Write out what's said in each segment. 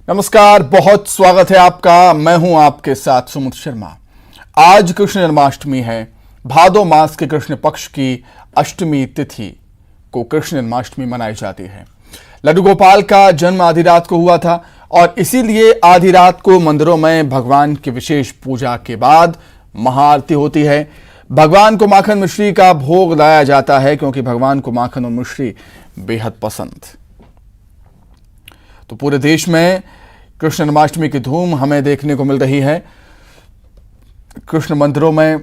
नमस्कार, बहुत स्वागत है आपका। मैं हूं आपके साथ सुमित शर्मा। आज कृष्ण जन्माष्टमी है। भादो मास के कृष्ण पक्ष की अष्टमी तिथि को कृष्ण जन्माष्टमी मनाई जाती है। लड्डू गोपाल का जन्म आधी रात को हुआ था और इसीलिए आधी रात को मंदिरों में भगवान की विशेष पूजा के बाद महाआरती होती है। भगवान को माखन मिश्री का भोग लाया जाता है क्योंकि भगवान को माखन और मिश्री बेहद पसंद। तो पूरे देश में कृष्ण जन्माष्टमी की धूम हमें देखने को मिल रही है। कृष्ण मंदिरों में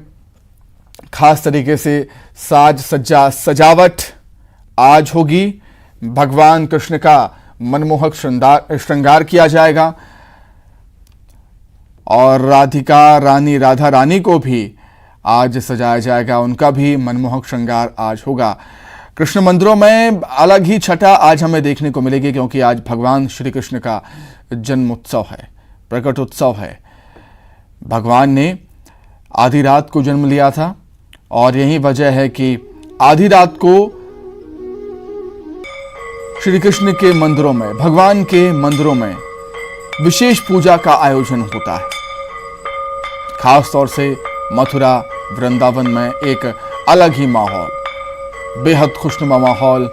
खास तरीके से साज सज्जा सजावट आज होगी। भगवान कृष्ण का मनमोहक श्रृंगार किया जाएगा और राधा रानी को भी आज सजाया जाएगा। उनका भी मनमोहक श्रृंगार आज होगा। कृष्ण मंदिरों में अलग ही छटा आज हमें देखने को मिलेगी क्योंकि आज भगवान श्री कृष्ण का जन्म उत्सव है, प्रकट उत्सव है। भगवान ने आधी रात को जन्म लिया था और यही वजह है कि आधी रात को श्री कृष्ण के मंदिरों में, भगवान के मंदिरों में विशेष पूजा का आयोजन होता है। खास तौर से मथुरा, वृंदावन में एक अलग ही माहौल, बेहद खुशनुमा माहौल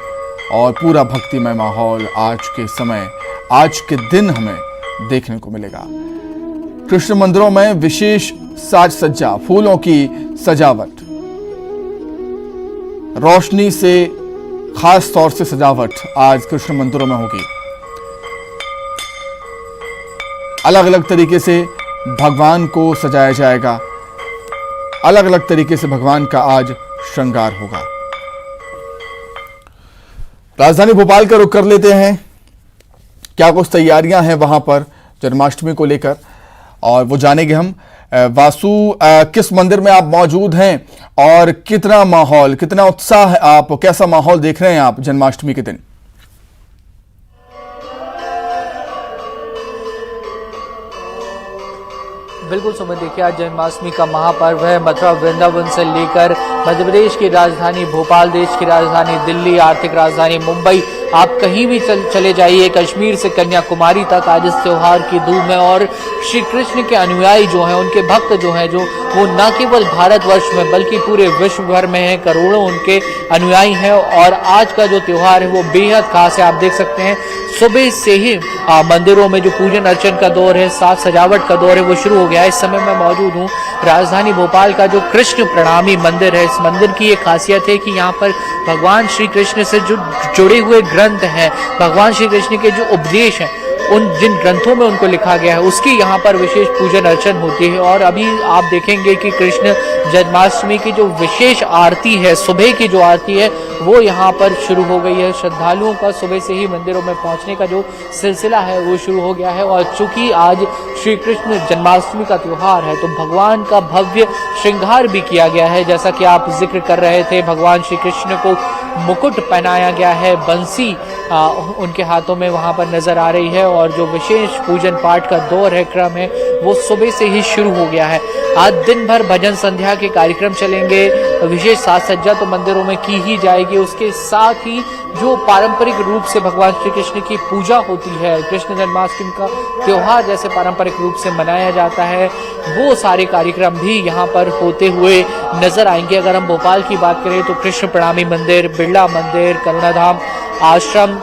और पूरा भक्तिमय माहौल आज के समय, आज के दिन हमें देखने को मिलेगा। कृष्ण मंदिरों में विशेष साज सज्जा, फूलों की सजावट, रोशनी से खास तौर से सजावट आज कृष्ण मंदिरों में होगी। अलग अलग तरीके से भगवान को सजाया जाएगा, अलग अलग तरीके से भगवान का आज श्रृंगार होगा। राजधानी भोपाल का रुख कर लेते हैं। क्या कुछ तैयारियां हैं वहां पर जन्माष्टमी को लेकर, और वो जानेंगे हम। वासु, किस मंदिर में आप मौजूद हैं और कितना माहौल, कितना उत्साह है, आप कैसा माहौल देख रहे हैं आप जन्माष्टमी के दिन? बिल्कुल सुमित, देखिए आज जन्माष्टमी का महापर्व है। मथुरा, वृंदावन से लेकर मध्य प्रदेश की राजधानी भोपाल, देश की राजधानी दिल्ली, आर्थिक राजधानी मुंबई, आप कहीं भी चले जाइए, कश्मीर से कन्याकुमारी तक आज इस त्योहार की धूम है। और श्री कृष्ण के अनुयायी जो हैं, उनके भक्त जो हैं, जो वो न केवल भारतवर्ष में बल्कि पूरे विश्व भर में हैं, करोड़ों उनके अनुयायी हैं। और आज का जो त्योहार है वो बेहद खास है। आप देख सकते हैं सुबह से ही मंदिरों में जो पूजन अर्चन का दौर है, साज सजावट का दौर है, वो शुरू हो गया है। इस समय मैं मौजूद हूँ राजधानी भोपाल का जो कृष्ण प्रणामी मंदिर है। इस मंदिर की ये खासियत है कि यहाँ पर भगवान श्री कृष्ण से जो जुड़े हुए ग्रंथ हैं, भगवान श्री कृष्ण के जो उपदेश हैं, उन जिन ग्रंथों में उनको लिखा गया है उसकी यहाँ पर विशेष पूजन अर्चन होती है। और अभी आप देखेंगे कि कृष्ण जन्माष्टमी की जो विशेष आरती है, सुबह की जो आरती है, वो यहाँ पर शुरू हो गई है। श्रद्धालुओं का सुबह से ही मंदिरों में पहुँचने का जो सिलसिला है वो शुरू हो गया है। और चूंकि आज श्री कृष्ण जन्माष्टमी का त्योहार है तो भगवान का भव्य श्रृंगार भी किया गया है। जैसा कि आप जिक्र कर रहे थे, भगवान श्री कृष्ण को मुकुट पहनाया गया है, बंसी उनके हाथों में वहां पर नजर आ रही है। और जो विशेष पूजन पाठ का दौर है, क्रम है, वो सुबह से ही शुरू हो गया है। आज दिन भर भजन संध्या के कार्यक्रम चलेंगे। विशेष साज सज्जा तो मंदिरों में की ही जाएगी। उसके साथ ही जो पारंपरिक रूप से भगवान श्री कृष्ण की पूजा होती है, कृष्ण जन्माष्टमी का त्योहार जैसे पारंपरिक रूप से मनाया जाता है, वो सारे कार्यक्रम भी यहाँ पर होते हुए नजर आएंगे। अगर हम भोपाल की बात करें तो कृष्ण प्रणामी मंदिर, बिरला मंदिर, करुणाधाम आश्रम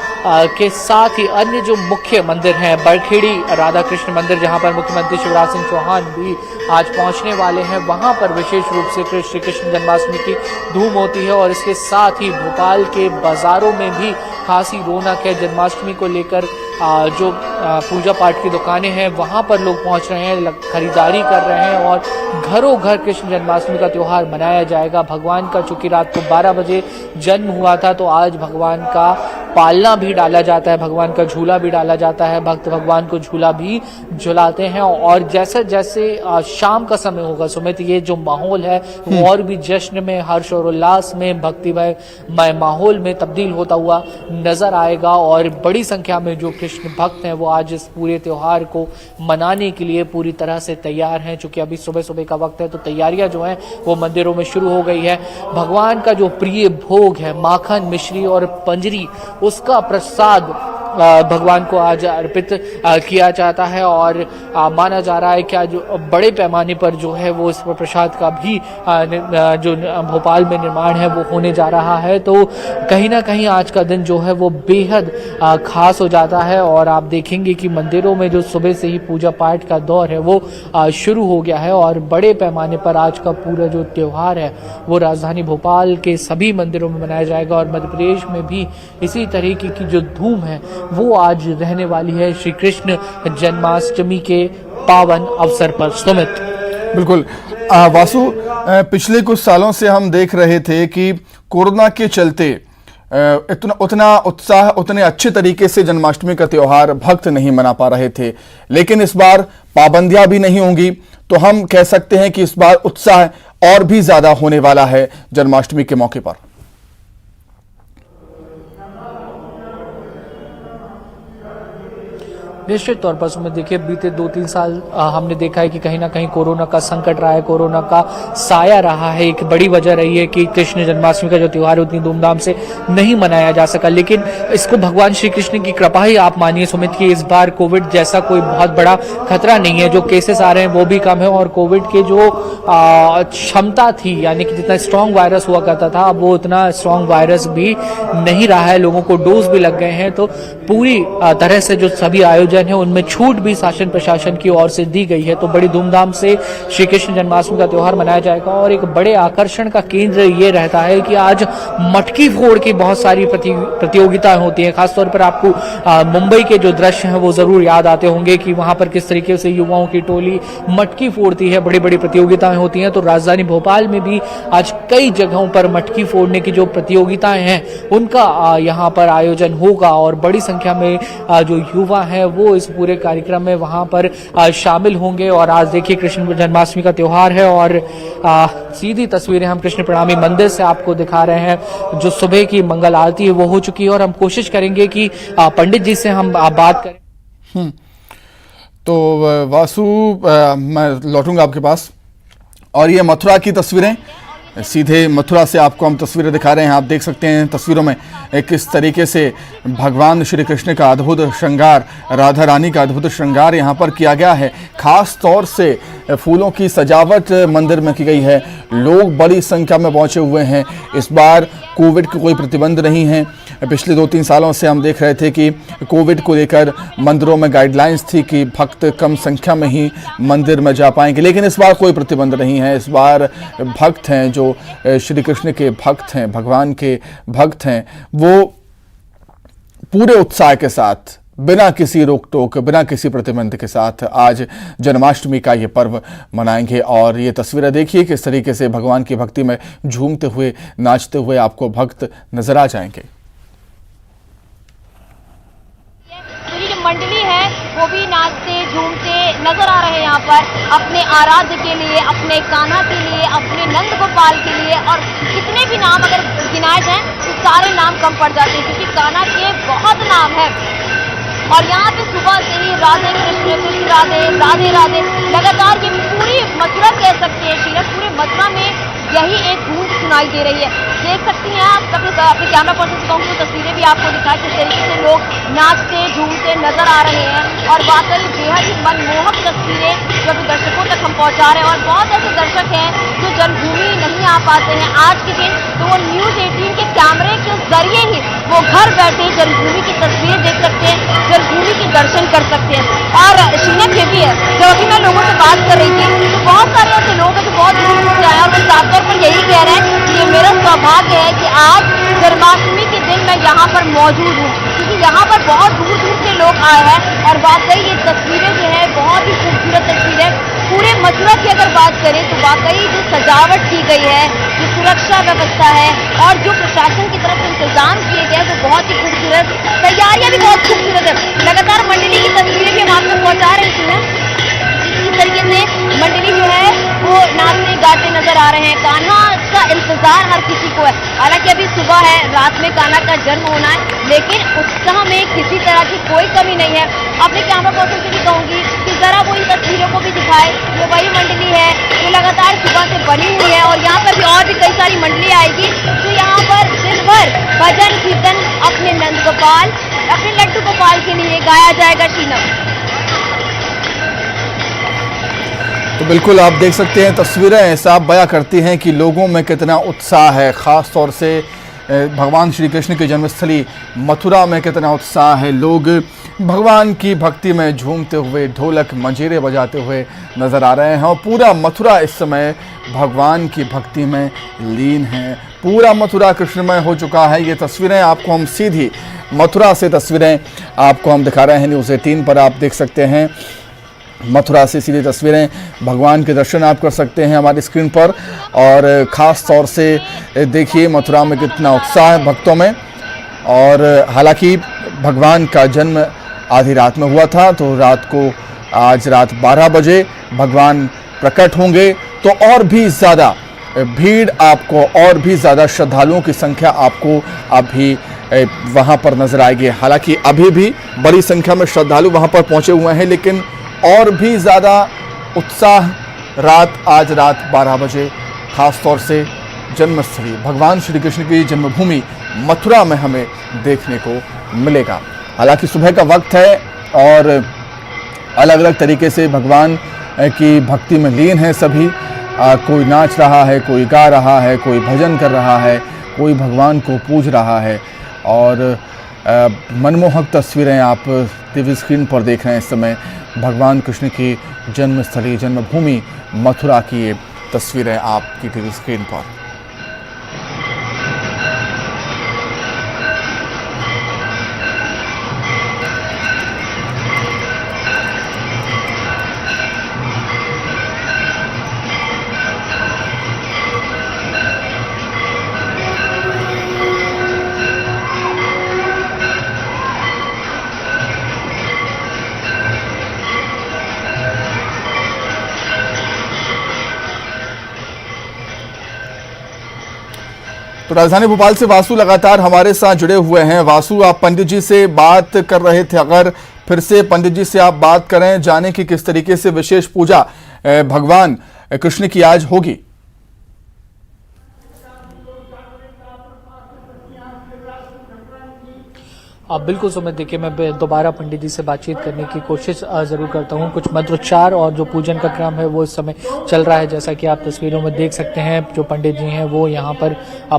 के साथ ही अन्य जो मुख्य मंदिर हैं, बरखेड़ी राधा कृष्ण मंदिर, जहां पर मुख्यमंत्री शिवराज सिंह चौहान भी आज पहुंचने वाले हैं, वहां पर विशेष रूप से श्री कृष्ण जन्माष्टमी की धूम होती है। और इसके साथ ही भोपाल के बाजारों में भी खासी रौनक है। जन्माष्टमी को लेकर जो पूजा पाठ की दुकानें हैं वहां पर लोग पहुंच रहे हैं, खरीदारी कर रहे हैं और घरों घर कृष्ण जन्माष्टमी का त्योहार मनाया जाएगा। भगवान का चूंकि रात को 12 बजे जन्म हुआ था तो आज भगवान का पालना भी डाला जाता है, भगवान का झूला भी डाला जाता है, भक्त भगवान को झूला भी झुलाते हैं। और जैसे जैसे शाम का समय होगा सुमित, ये जो माहौल है वो और भी जश्न में, हर्ष और उल्लास में, भक्तिमय माहौल में तब्दील होता हुआ नजर आएगा। और बड़ी संख्या में जो कृष्ण भक्त हैं वो आज इस पूरे त्योहार को मनाने के लिए पूरी तरह से तैयार हैं। चूंकि अभी सुबह सुबह का वक्त है तो तैयारियां जो हैं वो मंदिरों में शुरू हो गई है। भगवान का जो प्रिय भोग है, माखन, मिश्री और पंजरी, उसका प्रसाद भगवान को आज अर्पित किया जाता है और माना जा रहा है कि आज बड़े पैमाने पर जो है वो इस प्रसाद का भी जो भोपाल में निर्माण है वो होने जा रहा है। तो कहीं ना कहीं आज का दिन जो है वो बेहद खास हो जाता है और आप देखेंगे कि मंदिरों में जो सुबह से ही पूजा पाठ का दौर है वो शुरू हो गया है और बड़े पैमाने पर आज का पूरा जो त्यौहार है वो राजधानी भोपाल के सभी मंदिरों में मनाया जाएगा और मध्य प्रदेश में भी इसी तरीके की जो धूम है वो आज रहने वाली है श्री कृष्ण जन्माष्टमी के पावन अवसर पर। सुमित, बिल्कुल वासु, पिछले कुछ सालों से हम देख रहे थे कि कोरोना के चलते उतना उत्साह, उतने अच्छे तरीके से जन्माष्टमी का त्योहार भक्त नहीं मना पा रहे थे, लेकिन इस बार पाबंदियां भी नहीं होंगी तो हम कह सकते हैं कि इस बार उत्साह और भी ज्यादा होने वाला है जन्माष्टमी के मौके पर। निश्चित तौर पर सुमित, देखिए बीते 2-3 साल हमने देखा है कि कहीं ना कहीं कोरोना का संकट रहा है, कोरोना का साया रहा है। एक बड़ी वजह रही है कि कृष्ण जन्माष्टमी का जो त्योहार उतनी धूमधाम से नहीं मनाया जा सका, लेकिन इसको भगवान श्री कृष्ण की कृपा ही आप मानिए सुमित कि इस बार कोविड जैसा कोई बहुत बड़ा खतरा नहीं है। जो केसेस आ रहे हैं वो भी कम है और कोविड के जो क्षमता थी, यानी कि जितना स्ट्रांग वायरस हुआ करता था अब वो उतना स्ट्रांग वायरस भी नहीं रहा है। लोगों को डोज भी लग गए हैं, तो पूरी तरह से जो सभी आयोजन है उनमें छूट भी शासन प्रशासन की ओर से दी गई है। तो बड़ी धूमधाम से श्री कृष्ण जन्माष्टमी का त्योहार मनाया जाएगा और एक बड़े आकर्षण का केंद्र ये रहता है कि आज मटकी फोड़ की बहुत सारी प्रतियोगिताएं होती हैं। खासतौर पर आपको मुंबई के जो दृश्य हैं वो जरूर याद आते होंगे कि वहां पर किस तरीके से युवाओं की टोली मटकी फोड़ती है, बड़ी बड़ी प्रतियोगिताएं होती हैं। तो राजधानी भोपाल में भी आज कई जगहों पर मटकी फोड़ने की जो प्रतियोगिताएं हैं उनका यहाँ पर आयोजन होगा और बड़ी संख्या में जो युवा है वो इस पूरे कार्यक्रम में वहां पर शामिल होंगे। और आज देखिए कृष्ण जन्माष्टमी का त्योहार है और सीधी तस्वीरें हम कृष्ण प्रणामी मंदिर से आपको दिखा रहे हैं। जो सुबह की मंगल आरती है वो हो चुकी है और हम कोशिश करेंगे कि पंडित जी से हम बात करें। तो वासु, मैं लौटूंगा आपके पास और ये मथुरा की तस्वीरें, सीधे मथुरा से आपको हम तस्वीरें दिखा रहे हैं। आप देख सकते हैं तस्वीरों में किस तरीके से भगवान श्री कृष्ण का अद्भुत श्रृंगार, राधा रानी का अद्भुत श्रृंगार यहाँ पर किया गया है। खास तौर से फूलों की सजावट मंदिर में की गई है। लोग बड़ी संख्या में पहुँचे हुए हैं। इस बार कोविड के कोई प्रतिबंध नहीं है। पिछले 2-3 सालों से हम देख रहे थे कि कोविड को लेकर मंदिरों में गाइडलाइंस थी कि भक्त कम संख्या में ही मंदिर में जा पाएंगे, लेकिन इस बार कोई प्रतिबंध नहीं है। इस बार भक्त हैं जो श्री कृष्ण के भक्त हैं, भगवान के भक्त हैं, वो पूरे उत्साह के साथ, बिना किसी रोक टोक, बिना किसी प्रतिबंध के साथ आज जन्माष्टमी का ये पर्व मनाएंगे। और ये तस्वीरें देखिए किस तरीके से भगवान की भक्ति में झूमते हुए, नाचते हुए आपको भक्त नजर आ जाएंगे। मंडली है वो भी नाचते झूमते नजर आ रहे हैं यहाँ पर, अपने आराध्य के लिए, अपने कान्हा के लिए, अपने नंद गोपाल के लिए। और कितने भी नाम अगर गिनाए जाएं तो सारे नाम कम पड़ जाते हैं क्योंकि कान्हा के बहुत नाम है। और यहाँ पे सुबह से ही राधे कृष्ण कृष्ण राधे राधे राधे लगातार ये पूरी मथुरा कह सकते हैं, शीरत पूरे मथुरा में यही एक गूंज सुनाई दे रही है। देख सकती हैं आप, अपने कैमरा पर्सन से कहूँगी तो तस्वीरें भी आपको दिखाएं किस तरीके से लोग नाचते झूमते नजर आ रहे हैं। और वाकई बेहद ही मनमोहक तस्वीरें जो अभी दर्शकों तक हम पहुँचा रहे हैं। और बहुत ऐसे दर्शक हैं जो जन्मभूमि नहीं आ पाते हैं आज के दिन, तो वो न्यूज़ 18 के कैमरे के जरिए ही वो घर बैठे जन्मभूमि की तस्वीरें देख सकते हैं, जन्मभूमि के दर्शन कर सकते हैं। और शीनत ये भी है, जब अभी मैं लोगों से बात कर रही थी तो बहुत सारे ऐसे लोग हैं जो बहुत दूर दूर से आए और साफ तौर पर यही कह रहे हैं कि ये मेरा सौभाग्य है कि आज जन्माष्टमी के दिन मैं यहाँ पर मौजूद हूँ, क्योंकि यहाँ पर बहुत दूर दूर से लोग आए हैं। और वाकई ये तस्वीरें जो है बहुत ही खूबसूरत तस्वीर है। पूरे मथुरा की अगर बात करें तो वाकई जो सजावट की गई है, जो सुरक्षा व्यवस्था है और जो प्रशासन की तरफ से इंतजाम किए गए हैं वो बहुत ही खूबसूरत, तैयारियां भी बहुत खूबसूरत है। लगातार मंडली की तस्वीरें भी हम आपको पहुँचा रहे हैं। इस तरीके से मंडली जो है वो नाचते गाते नजर आ रहे हैं। कान्हा का इंतजार हर किसी को है। हालांकि अभी सुबह है, रात में कान्हा का जन्म होना है, लेकिन उत्साह में किसी तरह की कोई कमी नहीं है। अपने कैमरा पर्सन से भी कहूंगी कि जरा वो इन तस्वीरों को भी दिखाए। ये वही मंडली है जो लगातार सुबह से बनी हुई है और यहाँ पर भी और भी कई सारी मंडली आएगी जो यहाँ पर दिन भर भजन कीर्तन अपने नंद गोपाल अपने लड्डू गोपाल के लिए गाया जाएगा टीनम। तो बिल्कुल आप देख सकते हैं, तस्वीरें साफ बयां करती हैं कि लोगों में कितना उत्साह है। ख़ास तौर से भगवान श्री कृष्ण की जन्मस्थली मथुरा में कितना उत्साह है। लोग भगवान की भक्ति में झूमते हुए, ढोलक मंजीरे बजाते हुए नज़र आ रहे हैं और पूरा मथुरा इस समय भगवान की भक्ति में लीन है। पूरा मथुरा कृष्णमय हो चुका है। ये तस्वीरें आपको हम सीधी मथुरा से तस्वीरें आपको हम दिखा रहे हैं। न्यूज़ 18 पर आप देख सकते हैं, मथुरा से सीधी तस्वीरें। भगवान के दर्शन आप कर सकते हैं हमारी स्क्रीन पर। और ख़ास तौर से देखिए मथुरा में कितना उत्साह है भक्तों में। और हालांकि भगवान का जन्म आधी रात में हुआ था, तो रात को आज रात 12 बजे भगवान प्रकट होंगे तो और भी ज़्यादा भीड़ आपको, और भी ज़्यादा श्रद्धालुओं की संख्या आपको अभी वहाँ पर नज़र आएगी। हालांकि अभी भी बड़ी संख्या में श्रद्धालु वहाँ पर पहुँचे हुए हैं, लेकिन और भी ज़्यादा उत्साह आज रात 12 बजे खास तौर से जन्मस्थली भगवान श्री कृष्ण की जन्मभूमि मथुरा में हमें देखने को मिलेगा। हालांकि सुबह का वक्त है और अलग अलग तरीके से भगवान की भक्ति में लीन है सभी। कोई नाच रहा है, कोई गा रहा है, कोई भजन कर रहा है, कोई भगवान को पूज रहा है। और मनमोहक तस्वीरें आप टीवी स्क्रीन पर देख रहे हैं इस समय। भगवान कृष्ण की जन्मस्थली, जन्मभूमि मथुरा की ये तस्वीरें आपकी टीवी स्क्रीन पर। तो राजधानी भोपाल से वासु लगातार हमारे साथ जुड़े हुए हैं। वासु, आप पंडित जी से बात कर रहे थे, अगर फिर से पंडित जी से आप बात करें, जाने की किस तरीके से विशेष पूजा भगवान कृष्ण की आज होगी। आप बिल्कुल सुमित, देखिए मैं दोबारा पंडित जी से बातचीत करने की कोशिश जरूर करता हूं। कुछ मंत्रोच्चार और जो पूजन का क्रम है वो इस समय चल रहा है, जैसा कि आप तस्वीरों में देख सकते हैं। जो पंडित जी हैं वो यहाँ पर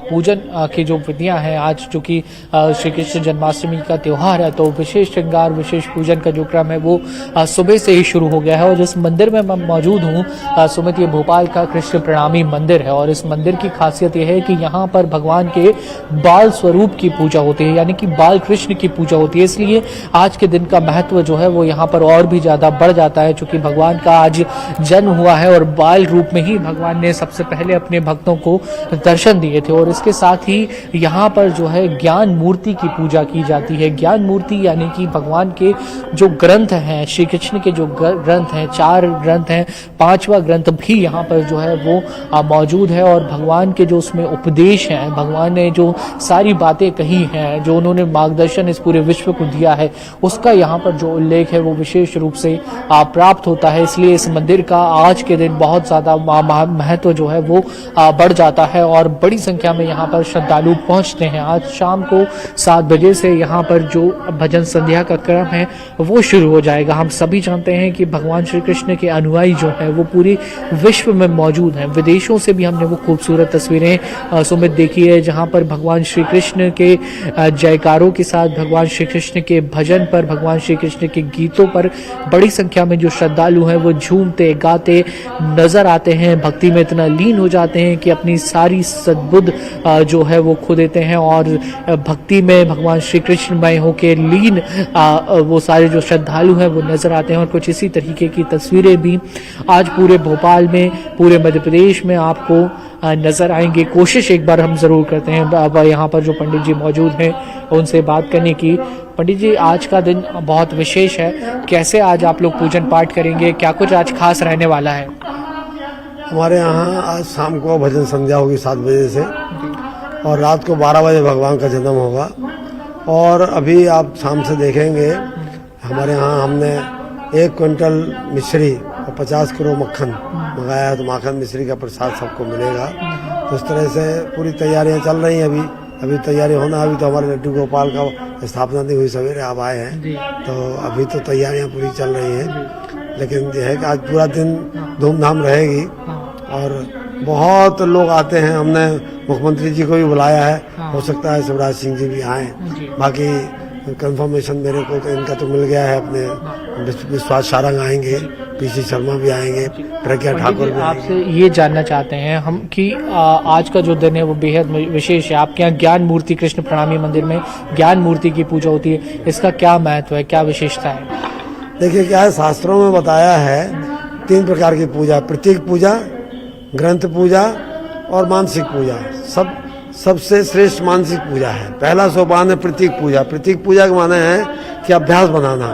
पूजन की जो विधियां हैं, आज चूंकि श्री कृष्ण जन्माष्टमी का त्यौहार है, तो विशेष श्रृंगार, विशेष पूजन का जो क्रम है वो सुबह से ही शुरू हो गया है। और जिस मंदिर में मैं मौजूद हूँ सुमित, ये भोपाल का कृष्ण प्रणामी मंदिर है। और इस मंदिर की खासियत यह है कि यहाँ पर भगवान के बाल स्वरूप की पूजा होती है, यानी कि बाल कृष्ण की पूजा होती है। इसलिए आज के दिन का महत्व जो है वो यहाँ पर और भी ज्यादा बढ़ जाता है, क्योंकि भगवान का आज जन्म हुआ है और बाल रूप में ही भगवान ने सबसे पहले अपने भक्तों को दर्शन दिए थे। और इसके साथ ही यहाँ पर जो है ज्ञान मूर्ति की पूजा की जाती है। ज्ञान मूर्ति यानी कि भगवान के जो ग्रंथ हैं, श्री कृष्ण के जो ग्रंथ हैं, 4 ग्रंथ हैं, 5वां ग्रंथ भी यहाँ पर जो है वो मौजूद है। और भगवान के जो उसमें उपदेश हैं, भगवान ने जो सारी बातें कही हैं, जो उन्होंने मार्गदर्शन इस पूरे विश्व को दिया है, उसका यहाँ पर जो उल्लेख है वो विशेष रूप से प्राप्त होता है। इसलिए इस मंदिर का आज के दिन बहुत ज्यादा महत्व जो है वो बढ़ जाता है और बड़ी संख्या में यहाँ पर श्रद्धालु पहुंचते हैं। आज शाम को 7 बजे से यहाँ पर जो भजन संध्या का क्रम है वो शुरू हो जाएगा। हम सभी जानते हैं कि भगवान श्री कृष्ण के अनुयायी जो है वो पूरे विश्व में मौजूद हैं। विदेशों से भी हमने वो खूबसूरत तस्वीरें सुमित देखी है, जहाँ पर भगवान श्री कृष्ण के जयकारों के साथ, भगवान श्री कृष्ण के भजन पर, भगवान श्री कृष्ण के गीतों पर बड़ी संख्या में जो श्रद्धालु हैं वो झूमते गाते नजर आते हैं। भक्ति में इतना लीन हो जाते हैं कि अपनी सारी सद्बुद्ध जो है वो खो देते हैं और भक्ति में भगवान श्री कृष्णमय होकर लीन वो सारे जो श्रद्धालु हैं वो नजर आते हैं। और कुछ इसी तरीके की तस्वीरें भी आज पूरे भोपाल में, पूरे मध्य प्रदेश में आपको नजर आएंगे। कोशिश एक बार हम जरूर करते हैं अब यहाँ पर जो पंडित जी मौजूद हैं उनसे बात करने की। पंडित जी, आज का दिन बहुत विशेष है, कैसे आज आप लोग पूजन पाठ करेंगे, क्या कुछ आज खास रहने वाला है? हमारे यहाँ आज शाम को भजन संध्या होगी 7 बजे से और रात को 12 बजे भगवान का जन्म होगा। और अभी आप शाम से देखेंगे हमारे यहाँ हमने 1 क्विंटल मिश्री और 50 किलो मक्खन मंगाया है, तो माखन मिश्री का प्रसाद सबको मिलेगा। तो इस तरह से पूरी तैयारियां चल रही हैं। अभी अभी तैयारी होना, अभी तो हमारे लड्डू गोपाल का स्थापना नहीं हुई, सवेरे आप आए हैं तो अभी तो तैयारियां पूरी चल रही हैं। लेकिन यह है कि आज पूरा दिन धूमधाम रहेगी और बहुत लोग आते हैं। हमने मुख्यमंत्री जी को भी बुलाया है, हो सकता है शिवराज सिंह जी भी आए। बाकी कंफर्मेशन मेरे को तो इनका तो मिल गया है, अपने विश्वास सारंग आएंगे, पीसी शर्मा भी आएंगे, प्रज्ञा ठाकुर भी आपसे ये जानना चाहते हैं हम कि आज का जो दिन है वो बेहद विशेष है। आपके यहाँ ज्ञान मूर्ति कृष्ण प्रणामी मंदिर में ज्ञान मूर्ति की पूजा होती है, इसका क्या महत्व है, क्या विशेषता है? देखिए क्या है, शास्त्रों में बताया है 3 प्रकार की पूजा, प्रतीक पूजा, ग्रंथ पूजा और मानसिक पूजा। सबसे श्रेष्ठ मानसिक पूजा है। पहला सोपान है प्रतीक पूजा। प्रतीक पूजा के माने है कि अभ्यास बनाना।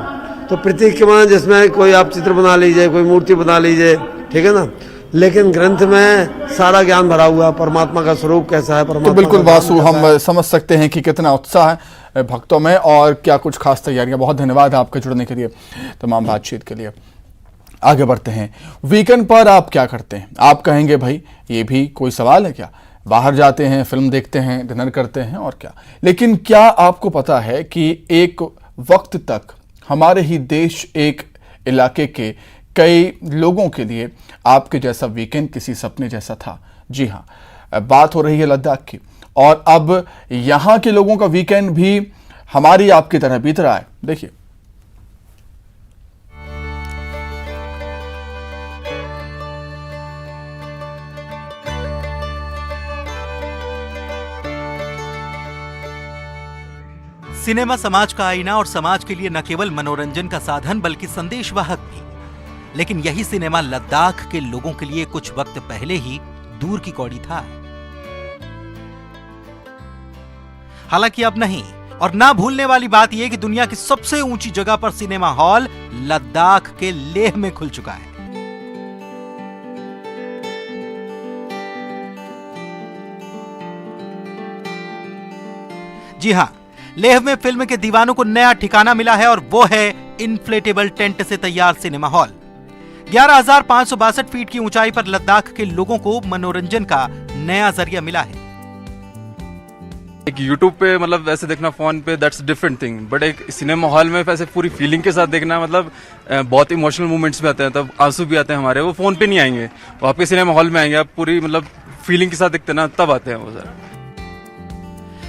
तो प्रतीक के माने जिसमें कोई आप चित्र बना लीजिए, कोई मूर्ति बना लीजिए, ठीक है ना। लेकिन ग्रंथ में सारा ज्ञान भरा हुआ, परमात्मा का स्वरूप कैसा है, परमात्मा तो बिल्कुल का वासु, हम समझ सकते हैं कि कितना उत्साह है भक्तों में और क्या कुछ खास तैयारियां। बहुत धन्यवाद आपके जुड़ने के लिए, तमाम बातचीत के लिए। आगे बढ़ते हैं। वीकेंड पर आप क्या करते हैं? आप कहेंगे भाई ये भी कोई सवाल है क्या, बाहर जाते हैं, फिल्म देखते हैं, डिनर करते हैं और क्या। लेकिन क्या आपको पता है कि एक वक्त तक हमारे ही देश, एक इलाके के कई लोगों के लिए आपके जैसा वीकेंड किसी सपने जैसा था। जी हाँ, बात हो रही है लद्दाख की और अब यहाँ के लोगों का वीकेंड भी हमारी आपकी तरह बीत रहा है। देखिए, सिनेमा समाज का आईना और समाज के लिए न केवल मनोरंजन का साधन बल्कि संदेशवाहक भी। लेकिन यही सिनेमा लद्दाख के लोगों के लिए कुछ वक्त पहले ही दूर की कौड़ी था। हालांकि अब नहीं। और ना भूलने वाली बात यह कि दुनिया की सबसे ऊंची जगह पर सिनेमा हॉल लद्दाख के लेह में खुल चुका है। जी हां, लेह में फिल्म के दीवानों को नया ठिकाना मिला है और वो है इन्फ्लेटेबल टेंट से तैयार सिनेमा हॉल। 11,562 फीट की ऊंचाई पर लद्दाख के लोगों को मनोरंजन का नया जरिया मिला है। एक YouTube पे मतलब वैसे देखना फोन पे दैट्स डिफरेंट थिंग, बट एक सिनेमा हॉल में वैसे पूरी फीलिंग के साथ देखना मतलब बहुत इमोशनल मोमेंट्स में आते हैं, तब आंसू भी आते हैं हमारे। वो फोन पे नहीं आएंगे, वो आपके सिनेमा हॉल में आएंगे, आप पूरी मतलब फीलिंग के साथ देखते ना, तब आते हैं वो सर।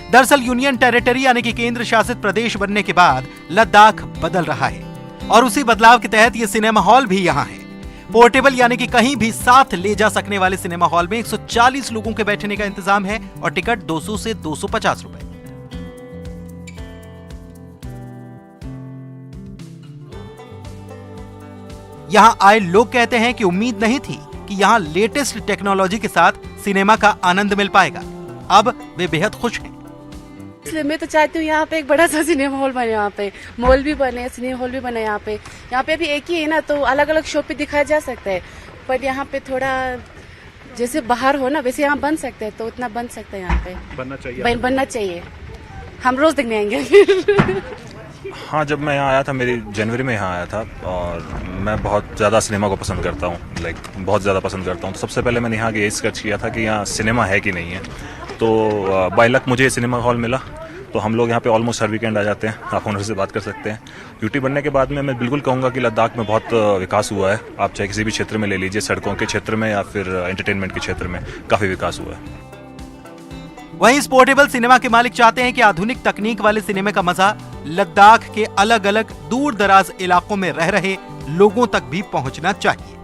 दरअसल यूनियन टेरिटरी यानी कि केंद्र शासित प्रदेश बनने के बाद लद्दाख बदल रहा है और उसी बदलाव के तहत ये सिनेमा हॉल भी यहाँ है। पोर्टेबल यानी कि कहीं भी साथ ले जा सकने वाले सिनेमा हॉल में 140 लोगों के बैठने का इंतजाम है और टिकट 200 से 250 रुपए। यहां आए लोग कहते हैं कि उम्मीद नहीं थी कि यहां लेटेस्ट टेक्नोलॉजी के साथ सिनेमा का आनंद मिल पाएगा। अब वे बेहद खुश हैं। इसलिए मैं तो चाहती हूँ यहाँ पे एक बड़ा सा सिनेमा हॉल बने, यहाँ पे मॉल भी बने, सिनेमा हॉल भी बने। यहाँ पे अभी एक ही है ना, तो अलग अलग शो पे दिखाया जा सकता है, पर यहाँ पे थोड़ा जैसे बाहर हो ना वैसे यहाँ बन सकते हैं, तो उतना बन सकता है। यहाँ पे बनना चाहिए। हम रोज देखने आएंगे। हाँ, जब मैं यहाँ आया था, मेरी जनवरी में यहाँ आया था और मैं बहुत ज़्यादा सिनेमा को पसंद करता हूँ, बहुत ज़्यादा पसंद करता हूँ। तो सबसे पहले मैंने यहाँ ये सर्च किया था कि यहाँ सिनेमा है कि नहीं है। तो बाय लक मुझे सिनेमा हॉल मिला, तो हम लोग यहाँ पे ऑलमोस्ट हर वीकेंड आ जाते हैं। आप ओनर से बात कर सकते हैं। ड्यूटी बनने के बाद में मैं बिल्कुल कहूँगा कि लद्दाख में बहुत विकास हुआ है। आप चाहे किसी भी क्षेत्र में ले लीजिए, सड़कों के क्षेत्र में या फिर एंटरटेनमेंट के क्षेत्र में काफ़ी विकास हुआ है। वहीं इस पोर्टेबल सिनेमा के मालिक चाहते हैं कि आधुनिक तकनीक वाले सिनेमा का मजा लद्दाख के अलग अलग दूर दराज इलाकों में रह रहे लोगों तक भी पहुंचना चाहिए।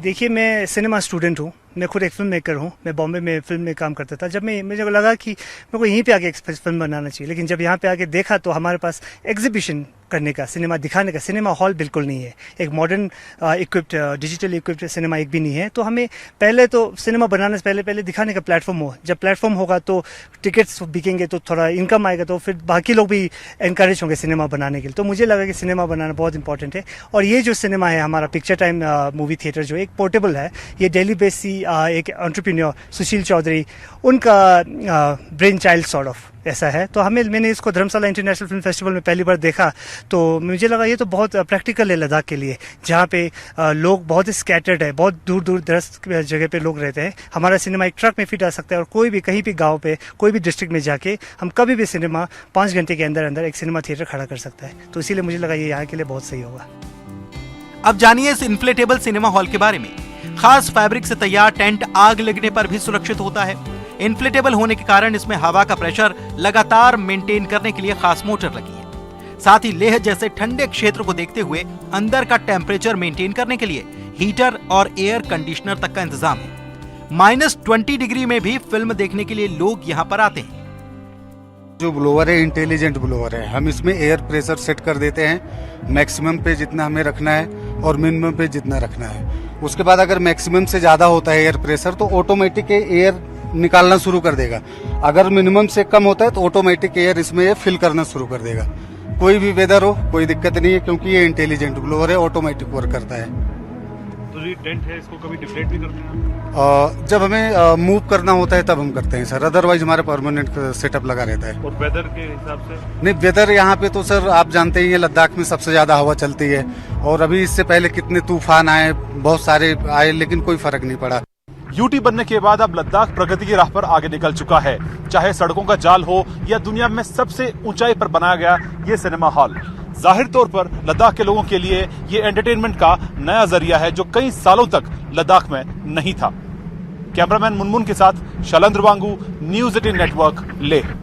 देखिए, मैं सिनेमा स्टूडेंट हूँ, मैं खुद एक फिल्म मेकर हूँ। मैं बॉम्बे में फिल्म में काम करता था। जब मुझे लगा कि मेरे को यहीं पे आके एक फिल्म बनाना चाहिए, लेकिन जब यहाँ पे आके देखा तो हमारे पास एग्जीबिशन करने का, सिनेमा दिखाने का सिनेमा हॉल बिल्कुल नहीं है। एक modern equipped, digital equipped cinema एक भी नहीं है। तो हमें पहले तो सिनेमा बनाने से पहले दिखाने का प्लेटफॉर्म हो। जब प्लेटफॉर्म होगा तो टिकट्स बिकेंगे, तो थोड़ा इनकम आएगा, तो फिर बाकी लोग भी एनकरेज होंगे सिनेमा बनाने के लिए। तो मुझे लगा कि सिनेमा बनाना बहुत इंपॉर्टेंट है। और ये जो सिनेमा है हमारा पिक्चर टाइम मूवी थिएटर, जो एक पोर्टेबल है, ये दिल्ली बेस्ड एक एंटरप्रेन्योर सुशील चौधरी, उनका ब्रेन चाइल्ड सॉर्ट ऑफ ऐसा है। तो मैंने इसको धर्मशाला इंटरनेशनल फिल्म फेस्टिवल में पहली बार देखा तो मुझे लगा ये तो बहुत प्रैक्टिकल है लद्दाख के लिए, जहाँ पे लोग बहुत ही स्कैटर्ड है, बहुत दूर दूर दराज जगह पे लोग रहते हैं। हमारा सिनेमा एक ट्रक में फिट आ सकता है और कोई भी कहीं भी गाँव पे कोई भी डिस्ट्रिक्ट में जाके हम कभी भी सिनेमा 5 घंटे के अंदर अंदर एक सिनेमा थिएटर खड़ा कर सकता है। तो इसीलिए मुझे लगा ये यहाँ के लिए बहुत सही होगा। अब जानिए इस इन्फ्लेटेबल सिनेमा हॉल के बारे में। खास फैब्रिक से तैयार टेंट आग लगने पर भी सुरक्षित होता है। इन्फ्लेटेबल होने के कारण इसमें हवा का प्रेशर लगातार मेंटेन करने के लिए खास मोटर लगी है। साथ ही लेह जैसे ठंडे क्षेत्र को देखते हुए अंदर का टेम्परेचर मेंटेन करने के लिए हीटर और एयर कंडीशनर तक का इंतजाम है। -20 डिग्री में भी फिल्म देखने के लिए लोग यहाँ पर आते हैं। जो ब्लोअर है इंटेलिजेंट ब्लोअर है, हम इसमें एयर प्रेशर सेट कर देते हैं मैक्सिमम पे जितना हमें रखना है और मिनिमम पे जितना रखना है। उसके बाद अगर मैक्सिमम से ज़्यादा होता है एयर प्रेशर तो ऑटोमेटिक एयर निकालना शुरू कर देगा। अगर मिनिमम से कम होता है तो ऑटोमेटिक एयर इसमें फिल करना शुरू कर देगा। कोई भी वेदर हो कोई दिक्कत नहीं है, क्योंकि ये इंटेलिजेंट ब्लोअर है, ऑटोमेटिक वर्क करता है। तो ये टेंट है, इसको कभी डिफ्लेट भी करते हैं? जब हमें मूव करना होता है तब हम करते हैं सर, अदरवाइज हमारा परमानेंट सेटअप लगा रहता है। और वेदर के हिसाब से? नहीं, वेदर यहाँ पे तो सर आप जानते ही हैं लद्दाख में सबसे ज्यादा हवा चलती है, और अभी इससे पहले कितने तूफान आए, बहुत सारे आए, लेकिन कोई फर्क नहीं पड़ा। यूटी बनने के बाद अब लद्दाख प्रगति की राह पर आगे निकल चुका है। चाहे सड़कों का जाल हो या दुनिया में सबसे ऊंचाई पर बनाया गया ये सिनेमा हॉल, जाहिर तौर पर लद्दाख के लोगों के लिए ये एंटरटेनमेंट का नया जरिया है जो कई सालों तक लद्दाख में नहीं था। कैमरामैन मुनमुन के साथ शैलेंद्र वांगू, न्यूज़ 18 नेटवर्क, लेह।